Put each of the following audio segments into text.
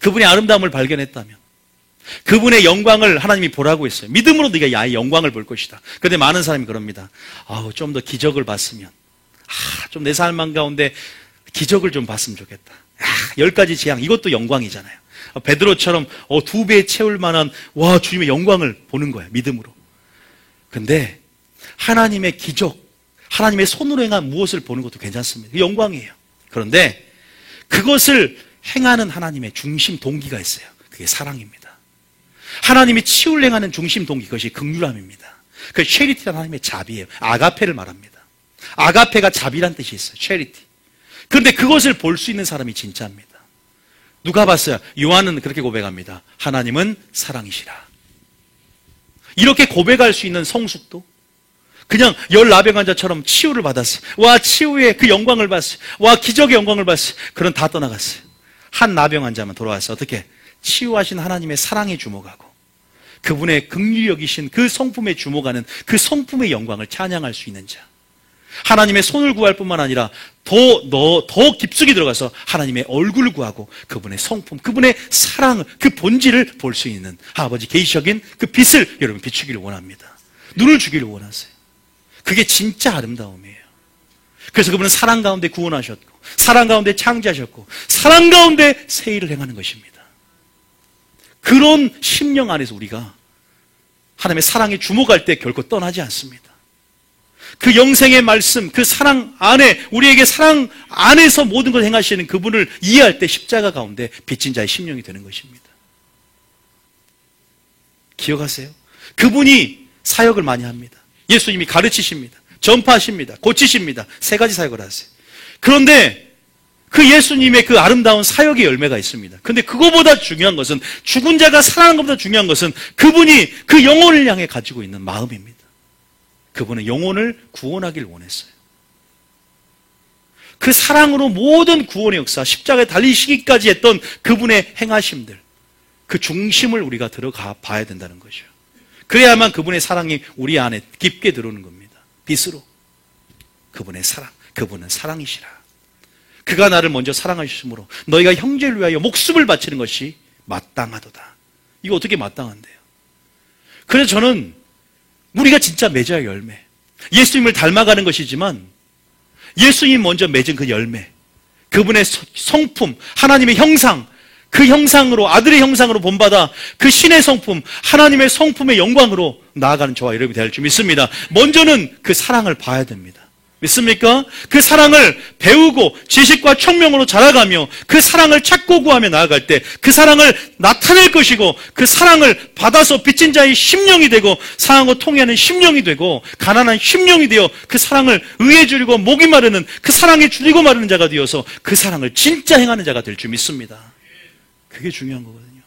그분의 아름다움을 발견했다면, 그분의 영광을 하나님이 보라고 했어요. 믿음으로 네가 야의 영광을 볼 것이다. 그런데 많은 사람이 그럽니다. 좀 더 기적을 봤으면, 좀 내 삶 가운데 기적을 좀 봤으면 좋겠다. 10가지 재앙, 이것도 영광이잖아요. 베드로처럼 2배 채울 만한 주님의 영광을 보는 거예요. 믿음으로. 근데 하나님의 기적, 하나님의 손으로 행한 무엇을 보는 것도 괜찮습니다. 영광이에요. 그런데 그것을 행하는 하나님의 중심 동기가 있어요. 그게 사랑입니다. 하나님이 치유를 행하는 중심 동기, 그것이 긍휼함입니다. 그 체리티라는 하나님의 자비예요. 아가페를 말합니다. 아가페가 자비란 뜻이 있어요. 체리티. 그런데 그것을 볼 수 있는 사람이 진짜입니다. 누가 봤어요? 요한은 그렇게 고백합니다. 하나님은 사랑이시라. 이렇게 고백할 수 있는 성숙도 그냥 10나병 환자처럼 치유를 받았어요. 치유의 그 영광을 봤어요. 기적의 영광을 봤어요. 그런 다 떠나갔어요. 한 나병 환자만 돌아왔어요. 어떻게? 치유하신 하나님의 사랑에 주목하고 그분의 긍휼히 여기신 그 성품에 주목하는 그 성품의 영광을 찬양할 수 있는 자. 하나님의 손을 구할 뿐만 아니라 더 깊숙이 들어가서 하나님의 얼굴을 구하고 그분의 성품, 그분의 사랑, 그 본질을 볼 수 있는 아버지 계시적인 그 빛을 여러분 비추기를 원합니다. 눈을 주기를 원하세요. 그게 진짜 아름다움이에요. 그래서 그분은 사랑 가운데 구원하셨고, 사랑 가운데 창조하셨고, 사랑 가운데 새 일을 행하는 것입니다. 그런 심령 안에서 우리가 하나님의 사랑에 주목할 때 결코 떠나지 않습니다. 그 영생의 말씀, 그 사랑 안에, 우리에게 사랑 안에서 모든 걸 행하시는 그분을 이해할 때 십자가 가운데 빚진 자의 심령이 되는 것입니다. 기억하세요? 그분이 사역을 많이 합니다. 예수님이 가르치십니다. 전파하십니다. 고치십니다. 3가지 사역을 하세요. 그런데 그 예수님의 그 아름다운 사역의 열매가 있습니다. 그런데 그거보다 중요한 것은, 죽은 자가 살아나는 것보다 중요한 것은 그분이 그 영혼을 향해 가지고 있는 마음입니다. 그분은 영혼을 구원하길 원했어요. 그 사랑으로 모든 구원의 역사, 십자가에 달리시기까지 했던 그분의 행하심들, 그 중심을 우리가 들어가 봐야 된다는 것이죠. 그래야만 그분의 사랑이 우리 안에 깊게 들어오는 겁니다. 빛으로. 그분의 사랑, 그분은 사랑이시라. 그가 나를 먼저 사랑하셨으므로 너희가 형제를 위하여 목숨을 바치는 것이 마땅하도다. 이거 어떻게 마땅한데요? 그래서 저는 우리가 진짜 맺어야 열매, 예수님을 닮아가는 것이지만 예수님 먼저 맺은 그 열매, 그분의 성품, 하나님의 형상, 그 형상으로, 아들의 형상으로 본받아 그 신의 성품, 하나님의 성품의 영광으로 나아가는 저와 여러분이 될 줄 믿습니다. 먼저는 그 사랑을 봐야 됩니다. 믿습니까? 그 사랑을 배우고 지식과 총명으로 자라가며 그 사랑을 찾고 구하며 나아갈 때 그 사랑을 나타낼 것이고, 그 사랑을 받아서 빚진 자의 심령이 되고 사랑으로 통해하는 심령이 되고 가난한 심령이 되어 그 사랑을 의에 줄이고 목이 마르는, 그 사랑에 줄이고 마르는 자가 되어서 그 사랑을 진짜 행하는 자가 될 줄 믿습니다. 그게 중요한 거거든요.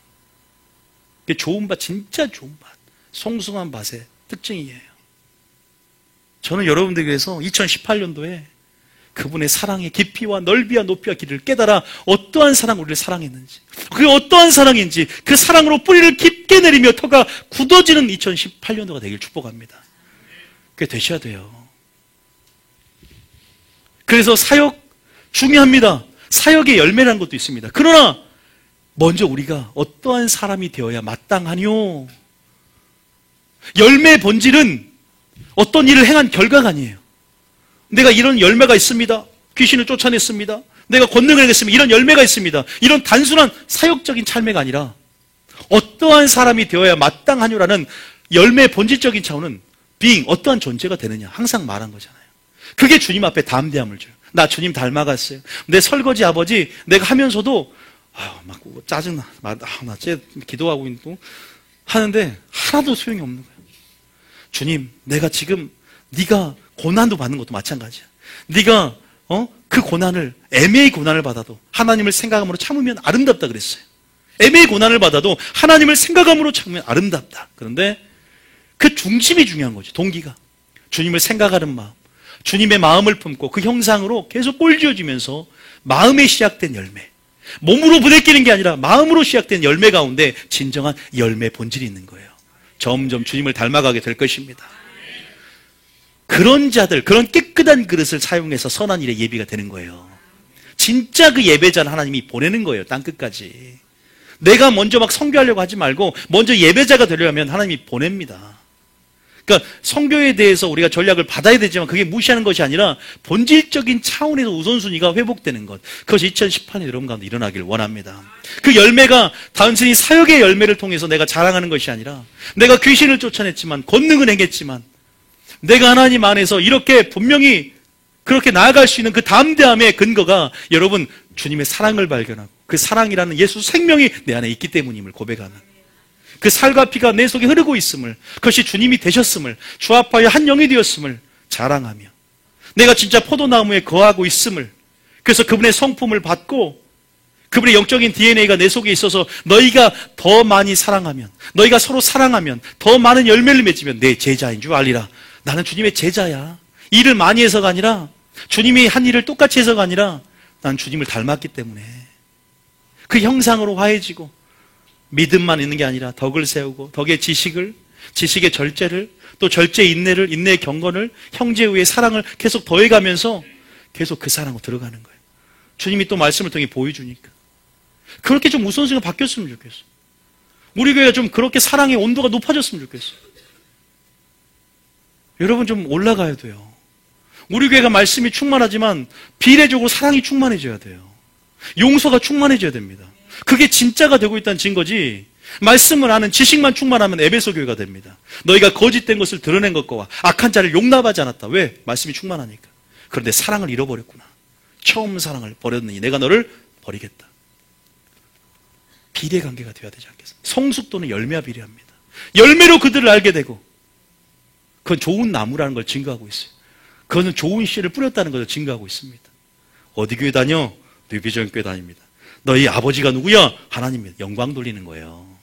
그게 좋은 밭, 진짜 좋은 밭, 송숭한 밭의 특징이에요. 저는 여러분들에게 위해서 2018년도에 그분의 사랑의 깊이와 넓이와 높이와 길이를 깨달아 어떠한 사랑 우리를 사랑했는지, 그게 어떠한 사랑인지 그 사랑으로 뿌리를 깊게 내리며 터가 굳어지는 2018년도가 되길 축복합니다. 그게 되셔야 돼요. 그래서 사역 중요합니다. 사역의 열매라는 것도 있습니다. 그러나 먼저 우리가 어떠한 사람이 되어야 마땅하뇨? 열매의 본질은 어떤 일을 행한 결과가 아니에요. 내가 이런 열매가 있습니다. 귀신을 쫓아냈습니다. 내가 권능을 행했습니다. 이런 열매가 있습니다. 이런 단순한 사역적인 참매가 아니라 어떠한 사람이 되어야 마땅하뇨라는 열매의 본질적인 차원은 being, 어떠한 존재가 되느냐, 항상 말한 거잖아요. 그게 주님 앞에 담대함을 줘요. 나 주님 닮아갔어요. 내 설거지 아버지 내가 하면서도 막 짜증나. 나 쟤 기도하고 있고 하는데 하나도 소용이 없는 거예요. 주님, 내가 지금 네가 고난도 받는 것도 마찬가지야. 네가 그 고난을, 애매의 고난을 받아도 하나님을 생각함으로 참으면 아름답다 그랬어요. 애매의 고난을 받아도 하나님을 생각함으로 참으면 아름답다. 그런데 그 중심이 중요한 거죠. 동기가. 주님을 생각하는 마음, 주님의 마음을 품고 그 형상으로 계속 꼴지어지면서 마음에 시작된 열매, 몸으로 부대끼는 게 아니라 마음으로 시작된 열매 가운데 진정한 열매 본질이 있는 거예요. 점점 주님을 닮아가게 될 것입니다. 그런 자들, 그런 깨끗한 그릇을 사용해서 선한 일에 예비가 되는 거예요. 진짜 그 예배자는 하나님이 보내는 거예요. 땅끝까지. 내가 먼저 막 선교하려고 하지 말고 먼저 예배자가 되려면 하나님이 보냅니다. 그러니까 선교에 대해서 우리가 전략을 받아야 되지만 그게 무시하는 것이 아니라 본질적인 차원에서 우선순위가 회복되는 것. 그것이 2018년 여러분 가운데 일어나길 원합니다. 그 열매가 단순히 사역의 열매를 통해서 내가 자랑하는 것이 아니라 내가 귀신을 쫓아냈지만 권능은 행했지만 내가 하나님 안에서 이렇게 분명히 그렇게 나아갈 수 있는 그 담대함의 근거가 여러분 주님의 사랑을 발견하고 그 사랑이라는 예수 생명이 내 안에 있기 때문임을 고백하는 그 살과 피가 내 속에 흐르고 있음을, 그것이 주님이 되셨음을, 주 앞하여 한 영이 되었음을 자랑하며 내가 진짜 포도나무에 거하고 있음을, 그래서 그분의 성품을 받고 그분의 영적인 DNA가 내 속에 있어서 너희가 더 많이 사랑하면, 너희가 서로 사랑하면 더 많은 열매를 맺으면 내 제자인 줄 알리라. 나는 주님의 제자야. 일을 많이 해서가 아니라, 주님이 한 일을 똑같이 해서가 아니라 난 주님을 닮았기 때문에 그 형상으로 화해지고 믿음만 있는 게 아니라 덕을 세우고 덕의 지식을, 지식의 절제를, 또 절제의 인내를, 인내의 경건을, 형제의 사랑을 계속 더해가면서 계속 그 사랑으로 들어가는 거예요. 주님이 또 말씀을 통해 보여주니까. 그렇게 좀 우선순위가 바뀌었으면 좋겠어. 우리 교회가 좀 그렇게 사랑의 온도가 높아졌으면 좋겠어. 여러분 좀 올라가야 돼요. 우리 교회가 말씀이 충만하지만 비례적으로 사랑이 충만해져야 돼요. 용서가 충만해져야 됩니다. 그게 진짜가 되고 있다는 증거지, 말씀을 아는 지식만 충만하면 에베소 교회가 됩니다. 너희가 거짓된 것을 드러낸 것과 악한 자를 용납하지 않았다. 왜? 말씀이 충만하니까. 그런데 사랑을 잃어버렸구나. 처음 사랑을 버렸느니 내가 너를 버리겠다. 비례관계가 되어야 되지 않겠습니까? 성숙도는 열매와 비례합니다. 열매로 그들을 알게 되고, 그건 좋은 나무라는 걸 증거하고 있어요. 그거는 좋은 씨를 뿌렸다는 것을 증거하고 있습니다. 어디 교회 다녀? 뉴비전 교회 다닙니다. 너희 아버지가 누구야? 하나님입니다. 영광 돌리는 거예요.